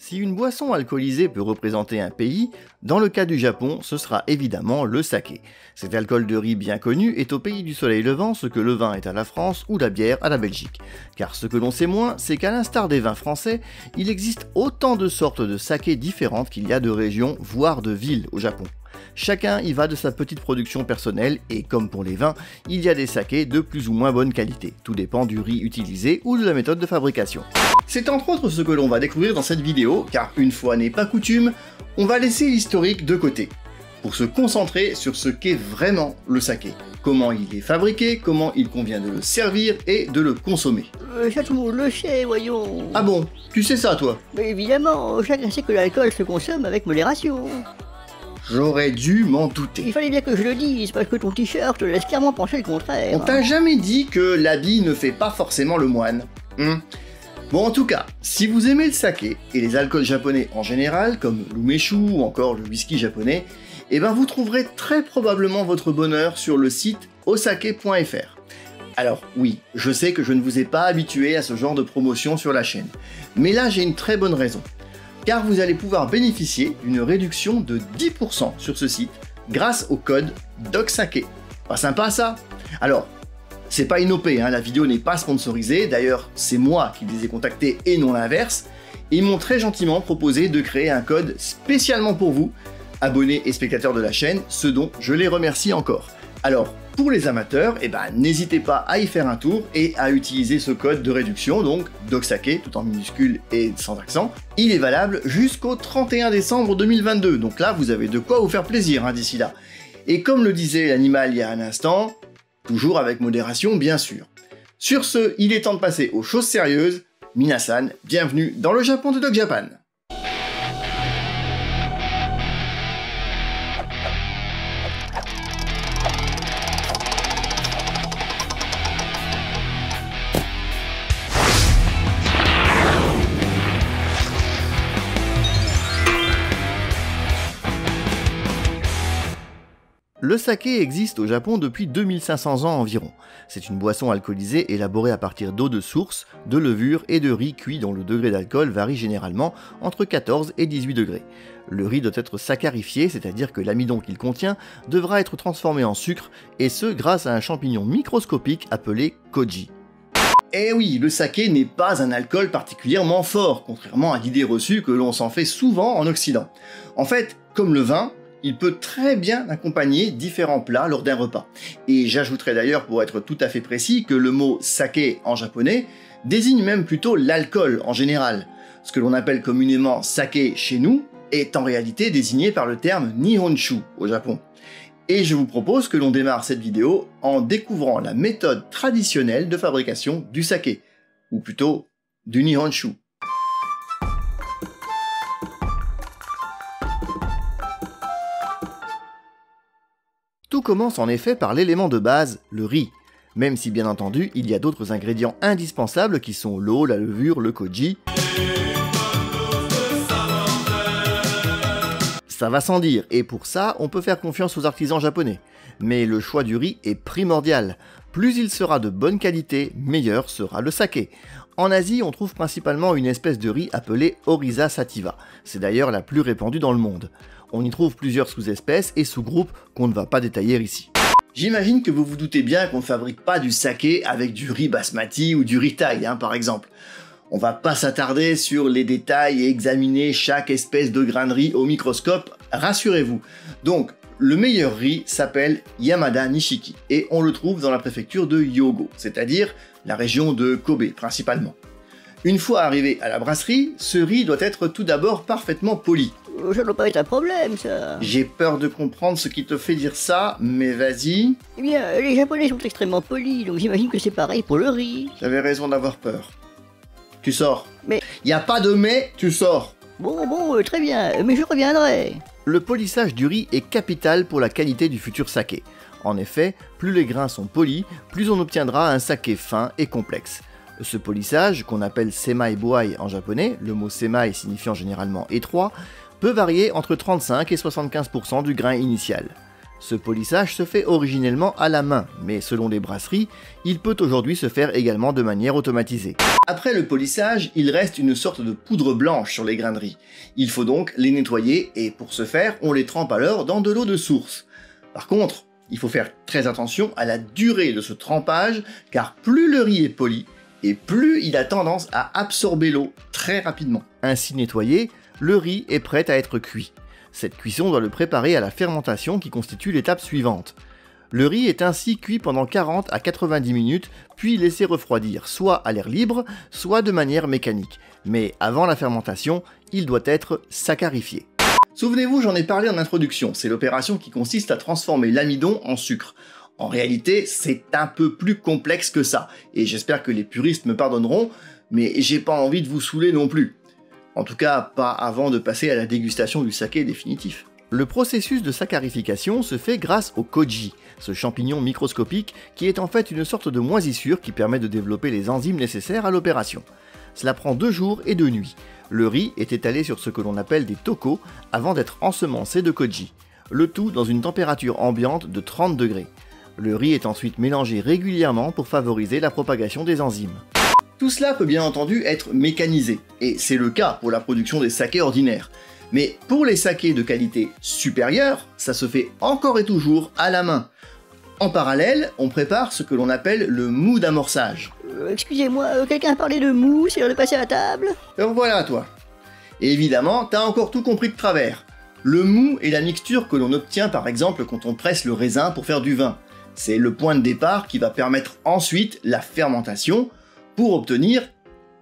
Si une boisson alcoolisée peut représenter un pays, dans le cas du Japon, ce sera évidemment le saké. Cet alcool de riz bien connu est au pays du soleil levant ce que le vin est à la France ou la bière à la Belgique. Car ce que l'on sait moins, c'est qu'à l'instar des vins français, il existe autant de sortes de saké différentes qu'il y a de régions, voire de villes au Japon. Chacun y va de sa petite production personnelle et comme pour les vins, il y a des sakés de plus ou moins bonne qualité. Tout dépend du riz utilisé ou de la méthode de fabrication. C'est entre autres ce que l'on va découvrir dans cette vidéo, car une fois n'est pas coutume, on va laisser l'historique de côté, pour se concentrer sur ce qu'est vraiment le saké. Comment il est fabriqué, comment il convient de le servir et de le consommer. Ça tout le monde le sait, voyons. Ah bon, tu sais ça toi? Mais évidemment, chacun sait que l'alcool se consomme avec modération. J'aurais dû m'en douter. Il fallait bien que je le dise, parce que ton t-shirt te laisse clairement penser le contraire. On t'a jamais dit que l'habit ne fait pas forcément le moine. Bon, en tout cas, si vous aimez le saké et les alcools japonais en général, comme l'umeshu ou encore le whisky japonais, eh ben vous trouverez très probablement votre bonheur sur le site osake.fr. Alors oui, je sais que je ne vous ai pas habitué à ce genre de promotion sur la chaîne, mais là j'ai une très bonne raison. Car vous allez pouvoir bénéficier d'une réduction de 10% sur ce site grâce au code DOCSAKE. Pas sympa ça? Alors, c'est pas une OP, la vidéo n'est pas sponsorisée, d'ailleurs c'est moi qui les ai contactés et non l'inverse, et ils m'ont très gentiment proposé de créer un code spécialement pour vous, abonnés et spectateurs de la chaîne, ce dont je les remercie encore. Alors, pour les amateurs, n'hésitez pas à y faire un tour et à utiliser ce code de réduction, donc DOCSAKE, tout en minuscule et sans accent. Il est valable jusqu'au 31 décembre 2022, donc là vous avez de quoi vous faire plaisir d'ici là. Et comme le disait l'animal il y a un instant, toujours avec modération bien sûr. Sur ce, il est temps de passer aux choses sérieuses. Minasan, bienvenue dans le Japon de Doc Japan. Le saké existe au Japon depuis 2500 ans environ. C'est une boisson alcoolisée élaborée à partir d'eau de source, de levure et de riz cuit dont le degré d'alcool varie généralement entre 14 et 18 degrés. Le riz doit être saccharifié, c'est-à-dire que l'amidon qu'il contient devra être transformé en sucre, et ce grâce à un champignon microscopique appelé koji. Eh oui, le saké n'est pas un alcool particulièrement fort, contrairement à l'idée reçue que l'on s'en fait souvent en Occident. En fait, comme le vin, il peut très bien accompagner différents plats lors d'un repas. Et j'ajouterai d'ailleurs, pour être tout à fait précis, que le mot saké en japonais désigne même plutôt l'alcool en général. Ce que l'on appelle communément saké chez nous est en réalité désigné par le terme nihonshu au Japon. Et je vous propose que l'on démarre cette vidéo en découvrant la méthode traditionnelle de fabrication du saké, ou plutôt du nihonshu. Tout commence en effet par l'élément de base, le riz, même si bien entendu il y a d'autres ingrédients indispensables qui sont l'eau, la levure, le koji. Ça va sans dire, et pour ça on peut faire confiance aux artisans japonais. Mais le choix du riz est primordial. Plus il sera de bonne qualité, meilleur sera le saké. En Asie, on trouve principalement une espèce de riz appelée Oryza sativa. C'est d'ailleurs la plus répandue dans le monde. On y trouve plusieurs sous-espèces et sous-groupes qu'on ne va pas détailler ici. J'imagine que vous vous doutez bien qu'on ne fabrique pas du saké avec du riz basmati ou du riz thaï, par exemple. On va pas s'attarder sur les détails et examiner chaque espèce de grain de riz au microscope, rassurez-vous. Donc, le meilleur riz s'appelle Yamada Nishiki et on le trouve dans la préfecture de Hyogo, c'est-à-dire la région de Kobe principalement. Une fois arrivé à la brasserie, ce riz doit être tout d'abord parfaitement poli. Ça doit pas être un problème, ça. J'ai peur de comprendre ce qui te fait dire ça, mais vas-y. Eh bien, les Japonais sont extrêmement polis, donc j'imagine que c'est pareil pour le riz. J'avais raison d'avoir peur. Tu sors. Mais... Y a pas de mais, tu sors. Bon, très bien, mais je reviendrai. Le polissage du riz est capital pour la qualité du futur saké. En effet, plus les grains sont polis, plus on obtiendra un saké fin et complexe. Ce polissage, qu'on appelle semai boai en japonais, le mot semai signifiant généralement étroit, peut varier entre 35 et 75% du grain initial. Ce polissage se fait originellement à la main, mais selon les brasseries, il peut aujourd'hui se faire également de manière automatisée. Après le polissage, il reste une sorte de poudre blanche sur les grains de riz. Il faut donc les nettoyer et pour ce faire, on les trempe alors dans de l'eau de source. Par contre, il faut faire très attention à la durée de ce trempage, car plus le riz est poli, et plus il a tendance à absorber l'eau très rapidement. Ainsi nettoyé, le riz est prêt à être cuit. Cette cuisson doit le préparer à la fermentation qui constitue l'étape suivante. Le riz est ainsi cuit pendant 40 à 90 minutes, puis laissé refroidir, soit à l'air libre, soit de manière mécanique. Mais avant la fermentation, il doit être saccharifié. Souvenez-vous, j'en ai parlé en introduction, c'est l'opération qui consiste à transformer l'amidon en sucre. En réalité, c'est un peu plus complexe que ça, et j'espère que les puristes me pardonneront, mais j'ai pas envie de vous saouler non plus. En tout cas, pas avant de passer à la dégustation du saké définitif. Le processus de saccharification se fait grâce au koji, ce champignon microscopique qui est en fait une sorte de moisissure qui permet de développer les enzymes nécessaires à l'opération. Cela prend 2 jours et 2 nuits. Le riz est étalé sur ce que l'on appelle des tokos avant d'être ensemencé de koji. Le tout dans une température ambiante de 30 degrés. Le riz est ensuite mélangé régulièrement pour favoriser la propagation des enzymes. Tout cela peut bien entendu être mécanisé, et c'est le cas pour la production des sakés ordinaires. Mais pour les sakés de qualité supérieure, ça se fait encore et toujours à la main. En parallèle, on prépare ce que l'on appelle le mou d'amorçage. Excusez-moi, quelqu'un a parlé de mou, c'est l'heure de passer à la table? Voilà toi. Et évidemment, t'as encore tout compris de travers. Le mou est la mixture que l'on obtient par exemple quand on presse le raisin pour faire du vin. C'est le point de départ qui va permettre ensuite la fermentation pour obtenir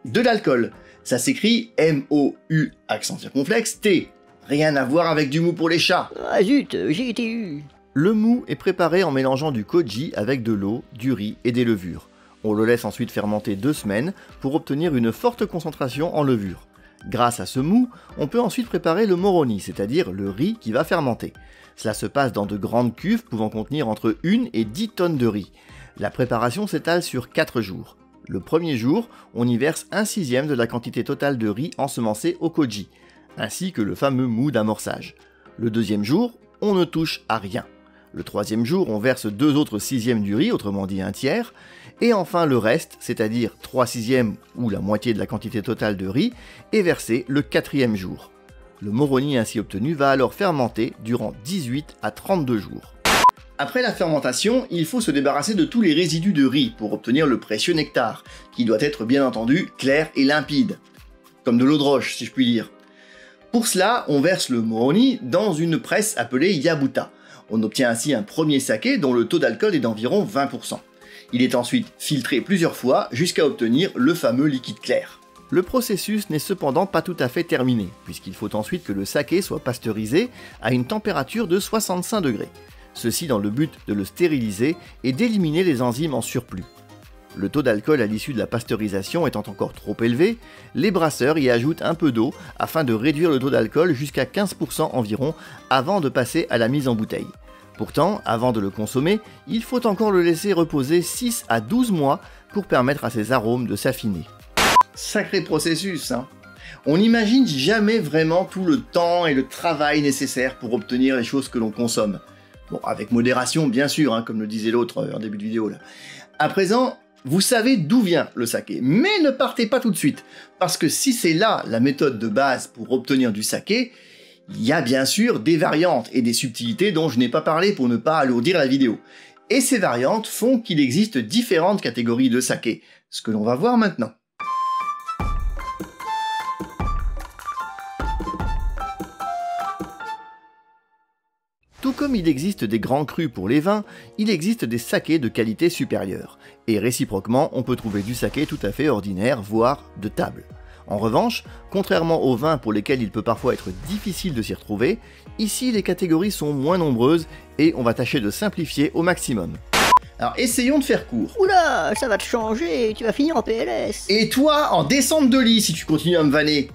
de l'alcool. Ça s'écrit M-O-U, accent circonflexe, T. Rien à voir avec du mou pour les chats. Ah zut, j'ai été eu. Le mou est préparé en mélangeant du koji avec de l'eau, du riz et des levures. On le laisse ensuite fermenter 2 semaines pour obtenir une forte concentration en levure. Grâce à ce mou, on peut ensuite préparer le moroni, c'est-à-dire le riz qui va fermenter. Cela se passe dans de grandes cuves pouvant contenir entre 1 et 10 tonnes de riz. La préparation s'étale sur 4 jours. Le premier jour, on y verse 1/6 de la quantité totale de riz ensemencé au koji, ainsi que le fameux mou d'amorçage. Le deuxième jour, on ne touche à rien. Le troisième jour, on verse 2 autres 6e du riz, autrement dit 1/3, et enfin le reste, c'est-à-dire 3/6 ou la moitié de la quantité totale de riz, est versé le 4e jour. Le moroni ainsi obtenu va alors fermenter durant 18 à 32 jours. Après la fermentation, il faut se débarrasser de tous les résidus de riz pour obtenir le précieux nectar, qui doit être bien entendu clair et limpide, comme de l'eau de roche si je puis dire. Pour cela, on verse le moroni dans une presse appelée yabuta. On obtient ainsi un premier saké dont le taux d'alcool est d'environ 20%. Il est ensuite filtré plusieurs fois jusqu'à obtenir le fameux liquide clair. Le processus n'est cependant pas tout à fait terminé, puisqu'il faut ensuite que le saké soit pasteurisé à une température de 65 degrés. Ceci dans le but de le stériliser et d'éliminer les enzymes en surplus. Le taux d'alcool à l'issue de la pasteurisation étant encore trop élevé, les brasseurs y ajoutent un peu d'eau afin de réduire le taux d'alcool jusqu'à 15% environ avant de passer à la mise en bouteille. Pourtant, avant de le consommer, il faut encore le laisser reposer 6 à 12 mois pour permettre à ses arômes de s'affiner. Sacré processus, hein. On n'imagine jamais vraiment tout le temps et le travail nécessaire pour obtenir les choses que l'on consomme. Bon, avec modération, bien sûr, hein, comme le disait l'autre en début de vidéo là. À présent, vous savez d'où vient le saké, mais ne partez pas tout de suite, parce que si c'est là la méthode de base pour obtenir du saké, il y a bien sûr des variantes et des subtilités dont je n'ai pas parlé pour ne pas alourdir la vidéo. Et ces variantes font qu'il existe différentes catégories de saké, ce que l'on va voir maintenant. Tout comme il existe des grands crus pour les vins, il existe des sakés de qualité supérieure. Et réciproquement, on peut trouver du saké tout à fait ordinaire, voire de table. En revanche, contrairement aux vins pour lesquels il peut parfois être difficile de s'y retrouver, ici les catégories sont moins nombreuses et on va tâcher de simplifier au maximum. Alors essayons de faire court. Oula, ça va te changer, tu vas finir en PLS. Et toi, en descente de lit si tu continues à me vanner.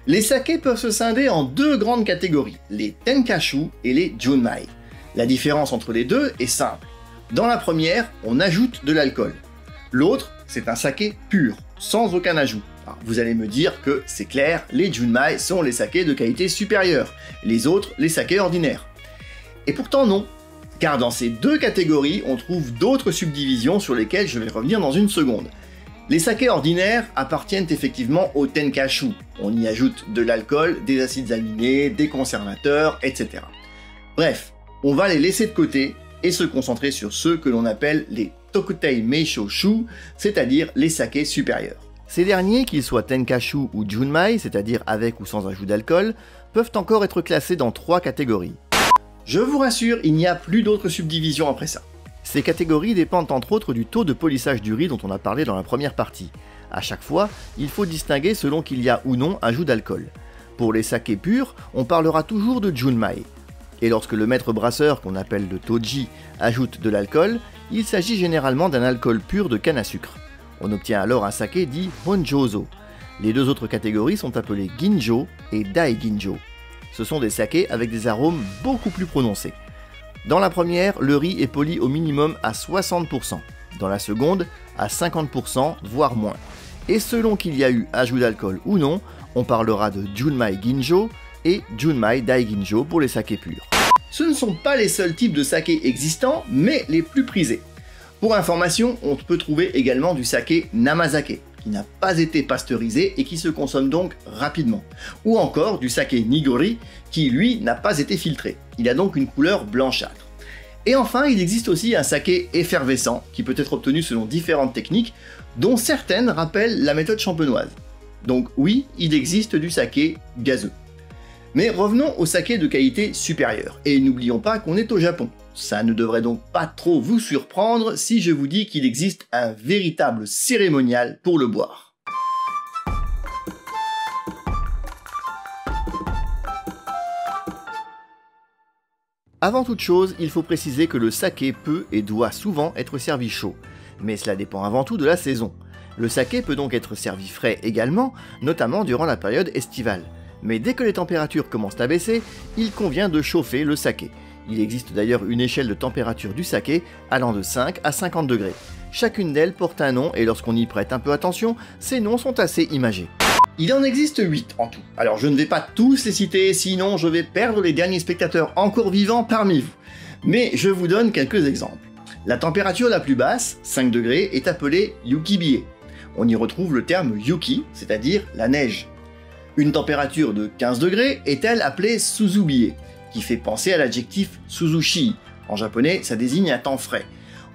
Les sakés peuvent se scinder en 2 grandes catégories, les tenkashu et les junmai. La différence entre les deux est simple. Dans la première, on ajoute de l'alcool. L'autre, c'est un saké pur, sans aucun ajout. Alors, vous allez me dire que c'est clair, les junmai sont les sakés de qualité supérieure, les autres les sakés ordinaires. Et pourtant non, Car dans ces deux catégories, on trouve d'autres subdivisions sur lesquelles je vais revenir dans une seconde. Les sakés ordinaires appartiennent effectivement au tenkashu. On y ajoute de l'alcool, des acides aminés, des conservateurs, etc. Bref, on va les laisser de côté et se concentrer sur ceux que l'on appelle les Tokutei Meishō-shu, c'est-à-dire les sakés supérieurs. Ces derniers, qu'ils soient tenkashu ou junmai, c'est-à-dire avec ou sans ajout d'alcool, peuvent encore être classés dans 3 catégories. Je vous rassure, il n'y a plus d'autres subdivisions après ça. Ces catégories dépendent entre autres du taux de polissage du riz dont on a parlé dans la première partie. À chaque fois, il faut distinguer selon qu'il y a ou non ajout d'alcool. Pour les sakés purs, on parlera toujours de junmai. Et lorsque le maître brasseur, qu'on appelle le toji, ajoute de l'alcool, il s'agit généralement d'un alcool pur de canne à sucre. On obtient alors un saké dit honjōzo. Les deux autres catégories sont appelées ginjo et dai-ginjo. Ce sont des sakés avec des arômes beaucoup plus prononcés. Dans la première, le riz est poli au minimum à 60%. Dans la seconde, à 50%, voire moins. Et selon qu'il y a eu ajout d'alcool ou non, on parlera de junmai ginjo et junmai dai-ginjo pour les sakés purs. Ce ne sont pas les seuls types de sakés existants, mais les plus prisés. Pour information, on peut trouver également du saké namazake, qui n'a pas été pasteurisé et qui se consomme donc rapidement. Ou encore du saké nigori, qui lui n'a pas été filtré. Il a donc une couleur blanchâtre. Et enfin, il existe aussi un saké effervescent, qui peut être obtenu selon différentes techniques, dont certaines rappellent la méthode champenoise. Donc oui, il existe du saké gazeux. Mais revenons au saké de qualité supérieure, et n'oublions pas qu'on est au Japon. Ça ne devrait donc pas trop vous surprendre si je vous dis qu'il existe un véritable cérémonial pour le boire. Avant toute chose, il faut préciser que le saké peut et doit souvent être servi chaud, mais cela dépend avant tout de la saison. Le saké peut donc être servi frais également, notamment durant la période estivale. Mais dès que les températures commencent à baisser, il convient de chauffer le saké. Il existe d'ailleurs une échelle de température du saké allant de 5 à 50 degrés. Chacune d'elles porte un nom et lorsqu'on y prête un peu attention, ces noms sont assez imagés. Il en existe 8 en tout. Alors je ne vais pas tous les citer, sinon je vais perdre les derniers spectateurs encore vivants parmi vous. Mais je vous donne quelques exemples. La température la plus basse, 5 degrés, est appelée yukibie. On y retrouve le terme yuki, c'est-à-dire la neige. Une température de 15 degrés est elle appelée suzubie, qui fait penser à l'adjectif suzushi. En japonais, ça désigne un temps frais.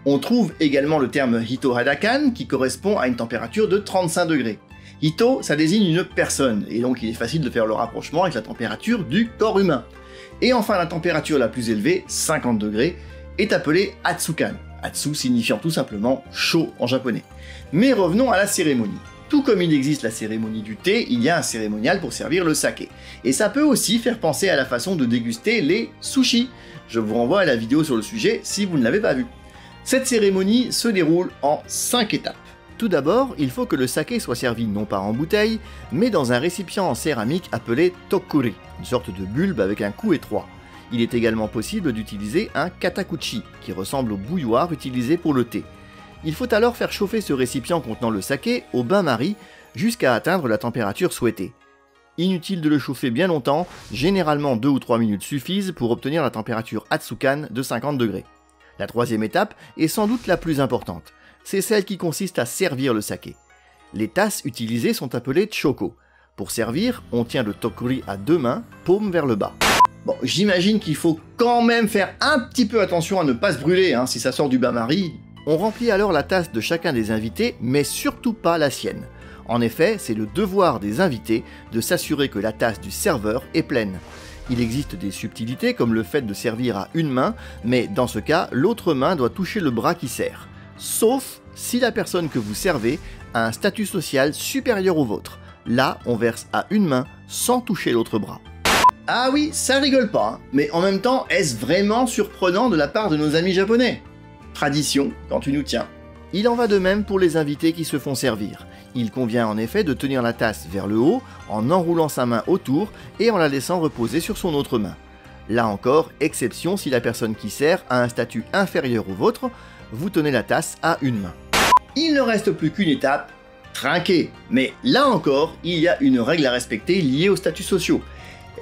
On trouve également le terme hito hadakan, qui correspond à une température de 35 degrés. Hito, ça désigne une personne, et donc il est facile de faire le rapprochement avec la température du corps humain. Et enfin, la température la plus élevée, 50 degrés, est appelée atsukan. Atsu signifiant tout simplement chaud en japonais. Mais revenons à la cérémonie. Tout comme il existe la cérémonie du thé, il y a un cérémonial pour servir le saké. Et ça peut aussi faire penser à la façon de déguster les sushis. Je vous renvoie à la vidéo sur le sujet si vous ne l'avez pas vue. Cette cérémonie se déroule en 5 étapes. Tout d'abord, il faut que le saké soit servi non pas en bouteille, mais dans un récipient en céramique appelé tokuri, une sorte de bulbe avec un cou étroit. Il est également possible d'utiliser un katakuchi, qui ressemble au bouilloire utilisé pour le thé. Il faut alors faire chauffer ce récipient contenant le saké au bain-marie jusqu'à atteindre la température souhaitée. Inutile de le chauffer bien longtemps, généralement 2 ou 3 minutes suffisent pour obtenir la température Atsukan de 50 degrés. La troisième étape est sans doute la plus importante, c'est celle qui consiste à servir le saké. Les tasses utilisées sont appelées choko. Pour servir, on tient le tokuri à 2 mains, paume vers le bas. Bon, j'imagine qu'il faut quand même faire un petit peu attention à ne pas se brûler si ça sort du bain-marie. On remplit alors la tasse de chacun des invités, mais surtout pas la sienne. En effet, c'est le devoir des invités de s'assurer que la tasse du serveur est pleine. Il existe des subtilités comme le fait de servir à une main, mais dans ce cas, l'autre main doit toucher le bras qui sert. Sauf si la personne que vous servez a un statut social supérieur au vôtre. Là, on verse à une main sans toucher l'autre bras. Ah oui, ça rigole pas, mais en même temps, est-ce vraiment surprenant de la part de nos amis japonais ? Tradition quand tu nous tiens. Il en va de même pour les invités qui se font servir. Il convient en effet de tenir la tasse vers le haut, en enroulant sa main autour et en la laissant reposer sur son autre main. Là encore, exception si la personne qui sert a un statut inférieur au vôtre, vous tenez la tasse à une main. Il ne reste plus qu'une étape, trinquer. Mais là encore, il y a une règle à respecter liée aux statuts sociaux.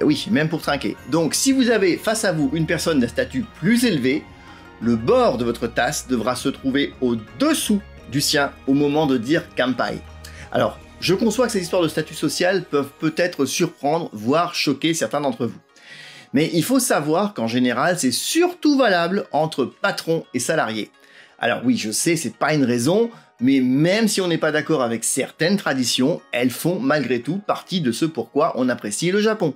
Et oui, même pour trinquer. Donc si vous avez face à vous une personne d'un statut plus élevé, le bord de votre tasse devra se trouver au-dessous du sien au moment de dire Kanpai. Alors, je conçois que ces histoires de statut social peuvent peut-être surprendre, voire choquer certains d'entre vous. Mais il faut savoir qu'en général, c'est surtout valable entre patrons et salariés. Alors oui, je sais, c'est pas une raison, mais même si on n'est pas d'accord avec certaines traditions, elles font malgré tout partie de ce pourquoi on apprécie le Japon.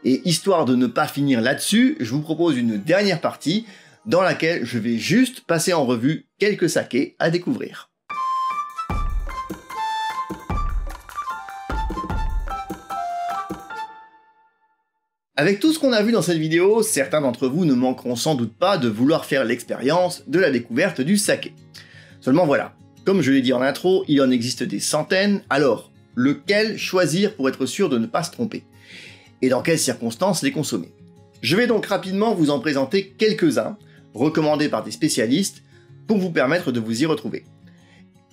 Et histoire de ne pas finir là-dessus, je vous propose une dernière partie dans laquelle je vais juste passer en revue quelques sakés à découvrir. Avec tout ce qu'on a vu dans cette vidéo, certains d'entre vous ne manqueront sans doute pas de vouloir faire l'expérience de la découverte du saké. Seulement voilà, comme je l'ai dit en intro, il en existe des centaines, alors lequel choisir pour être sûr de ne pas se tromper? Et dans quelles circonstances les consommer? Je vais donc rapidement vous en présenter quelques-uns, recommandés par des spécialistes, pour vous permettre de vous y retrouver.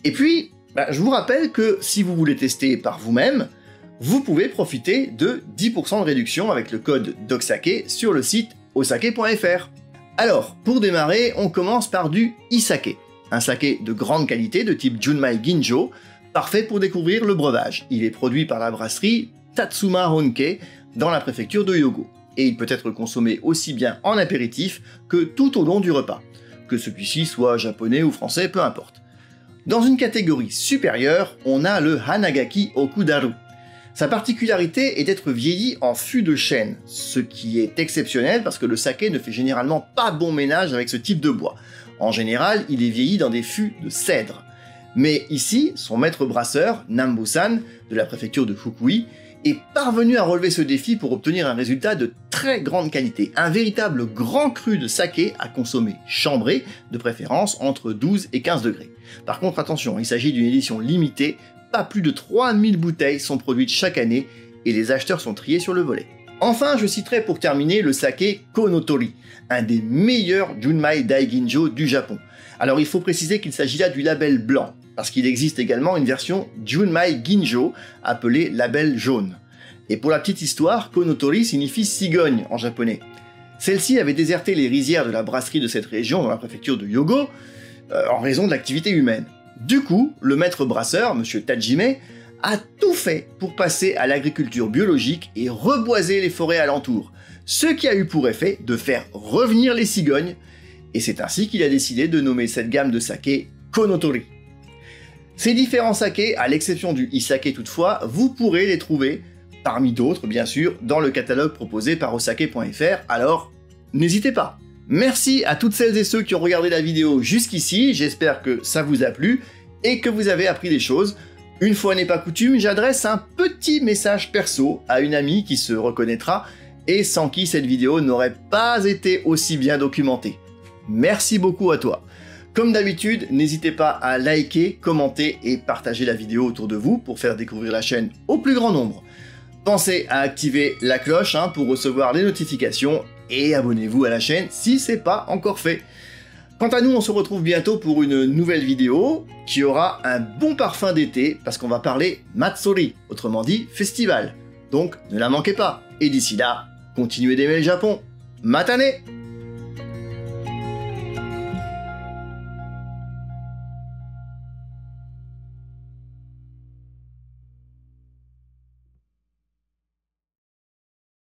Et puis, je vous rappelle que si vous voulez tester par vous-même, vous pouvez profiter de 10% de réduction avec le code DOCSAKE sur le site osake.fr. Alors, pour démarrer, on commence par du Isake, un saké de grande qualité de type Junmai Ginjo, parfait pour découvrir le breuvage. Il est produit par la brasserie Tatsuma Honke dans la préfecture de Hyogo, et il peut être consommé aussi bien en apéritif que tout au long du repas, que celui-ci soit japonais ou français, peu importe. Dans une catégorie supérieure, on a le Hanagaki Okudaru. Sa particularité est d'être vieilli en fût de chêne, ce qui est exceptionnel parce que le saké ne fait généralement pas bon ménage avec ce type de bois. En général, il est vieilli dans des fûts de cèdre. Mais ici, son maître brasseur, Nambu-san, de la préfecture de Fukui, est parvenu à relever ce défi pour obtenir un résultat de très grande qualité, un véritable grand cru de saké à consommer chambré, de préférence entre 12 et 15 degrés. Par contre, attention, il s'agit d'une édition limitée. Pas plus de 3000 bouteilles sont produites chaque année et les acheteurs sont triés sur le volet. Enfin, je citerai pour terminer le saké Konotori, un des meilleurs Junmai Daiginjo du Japon. Alors il faut préciser qu'il s'agit là du label blanc, parce qu'il existe également une version Junmai Ginjo appelée label jaune. Et pour la petite histoire, Konotori signifie cigogne en japonais. Celle-ci avait déserté les rizières de la brasserie de cette région dans la préfecture de Hyogo en raison de l'activité humaine. Du coup, le maître brasseur, M. Tajime, a tout fait pour passer à l'agriculture biologique et reboiser les forêts alentours, ce qui a eu pour effet de faire revenir les cigognes, et c'est ainsi qu'il a décidé de nommer cette gamme de saké Konotori. Ces différents sakés, à l'exception du Isake toutefois, vous pourrez les trouver, parmi d'autres bien sûr, dans le catalogue proposé par osake.fr, alors n'hésitez pas. Merci à toutes celles et ceux qui ont regardé la vidéo jusqu'ici, j'espère que ça vous a plu et que vous avez appris des choses. Une fois n'est pas coutume, j'adresse un petit message perso à une amie qui se reconnaîtra et sans qui cette vidéo n'aurait pas été aussi bien documentée. Merci beaucoup à toi. Comme d'habitude, n'hésitez pas à liker, commenter et partager la vidéo autour de vous pour faire découvrir la chaîne au plus grand nombre. Pensez à activer la cloche pour recevoir les notifications et abonnez-vous à la chaîne si c'est pas encore fait. Quant à nous, on se retrouve bientôt pour une nouvelle vidéo qui aura un bon parfum d'été parce qu'on va parler Matsuri, autrement dit festival. Donc ne la manquez pas. Et d'ici là, continuez d'aimer le Japon. Matane!